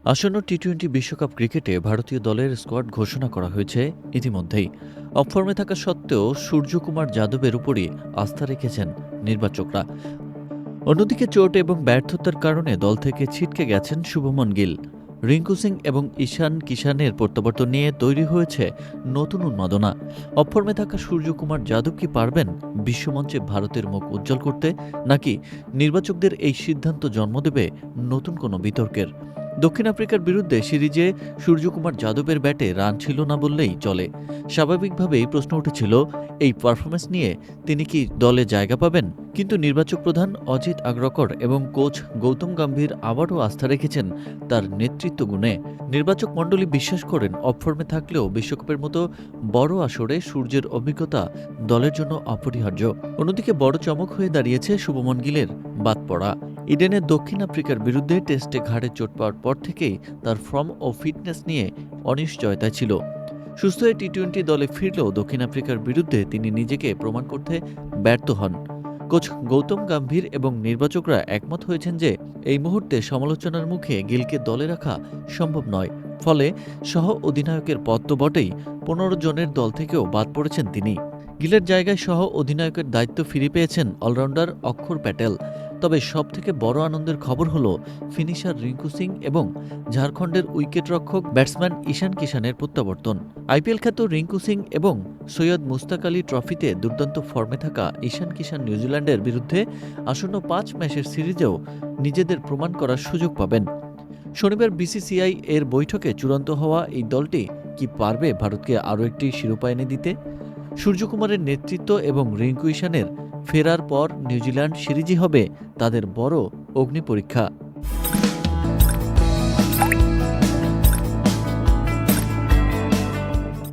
আসন্ন টি-টোয়েন্টি বিশ্বকাপ ক্রিকেটে ভারতীয় দলের স্কোয়াড ঘোষণা করা হয়েছে ইতিমধ্যেই। অফ ফর্মে থাকা সত্ত্বেও সূর্যকুমার যাদবের উপরই আস্থা রেখেছেন নির্বাচকরা। অন্যদিকে চোট এবং ব্যর্থতার কারণে দল থেকে ছিটকে গেছেন শুভমন গিল। রিঙ্কু সিং এবং ঈশান কিষানের প্রত্যাবর্তন নিয়ে তৈরি হয়েছে নতুন উন্মাদনা। অফ ফর্মে থাকা সূর্যকুমার যাদব কি পারবেন বিশ্বমঞ্চে ভারতের মুখ উজ্জ্বল করতে, নাকি নির্বাচকদের এই সিদ্ধান্ত জন্ম দেবে নতুন কোনো বিতর্কের? দক্ষিণ আফ্রিকার বিরুদ্ধে সিরিজে সূর্যকুমার যাদবের ব্যাটে রান ছিল না বললেই চলে। স্বাভাবিকভাবেই প্রশ্ন উঠেছিল, এই পারফরম্যান্স নিয়ে তিনি কি দলে জায়গা পাবেন? কিন্তু নির্বাচক প্রধান অজিত আগ্রকর এবং কোচ গৌতম গম্ভীর আবারও আস্থা রেখেছেন তার নেতৃত্ব গুণে। নির্বাচক মণ্ডলী বিশ্বাস করেন অফ ফর্মে থাকলেও বিশ্বকাপের মতো বড় আসরে সূর্যের অভিজ্ঞতা দলের জন্য অপরিহার্য। অন্যদিকে বড় চমক হয়ে দাঁড়িয়েছে শুভমন গিলের বাদ পড়া। ইডেনে দক্ষিণ আফ্রিকার বিরুদ্ধে টেস্টে ঘাড়ে চোট পাওয়ার পর থেকেই তার ফর্ম ও ফিটনেস নিয়ে অনিশ্চয়তা ছিল। সুস্থ হয়ে টি-টোয়েন্টি দলে ফিরলেও দক্ষিণ আফ্রিকার বিরুদ্ধে তিনি নিজেকে প্রমাণ করতে ব্যর্থ হন। কোচ গৌতম গম্ভীর এবং নির্বাচকরা একমত হয়েছেন যে এই মুহূর্তে সমালোচনার মুখে গিলকে দলে রাখা সম্ভব নয়। ফলে সহ অধিনায়কের পদ তো বটেই, ১৫ জনের দল থেকেও বাদ পড়েছেন তিনি। গিলের জায়গায় সহ অধিনায়কের দায়িত্ব ফিরে পেয়েছেন অলরাউন্ডার অক্ষর প্যাটেল। তবে সবথেকে বড় আনন্দের খবর হল ফিনিশার রিঙ্কু সিং এবং ঝাড়খণ্ডের উইকেটরক্ষক ব্যাটসম্যান ঈশান কিষানের প্রত্যাবর্তন। আইপিএল খ্যাত রিঙ্কু সিং এবং সৈয়দ মুস্তাক আলী ট্রফিতে দুর্দান্ত ফর্মে থাকা ঈশান কিষান নিউজিল্যান্ডের বিরুদ্ধে আসন্ন ৫ ম্যাচের সিরিজেও নিজেদের প্রমাণ করার সুযোগ পাবেন। শনিবার বিসিসিআই এর বৈঠকে চূড়ান্ত হওয়া এই দলটি কি পারবে ভারতকে আরও একটি শিরোপা এনে দিতে? সূর্যকুমারের নেতৃত্ব এবং রিঙ্কু ঈশানের ফেরার পর নিউজিল্যান্ড সিরিজই হবে তাদের বড় অগ্নিপরীক্ষা।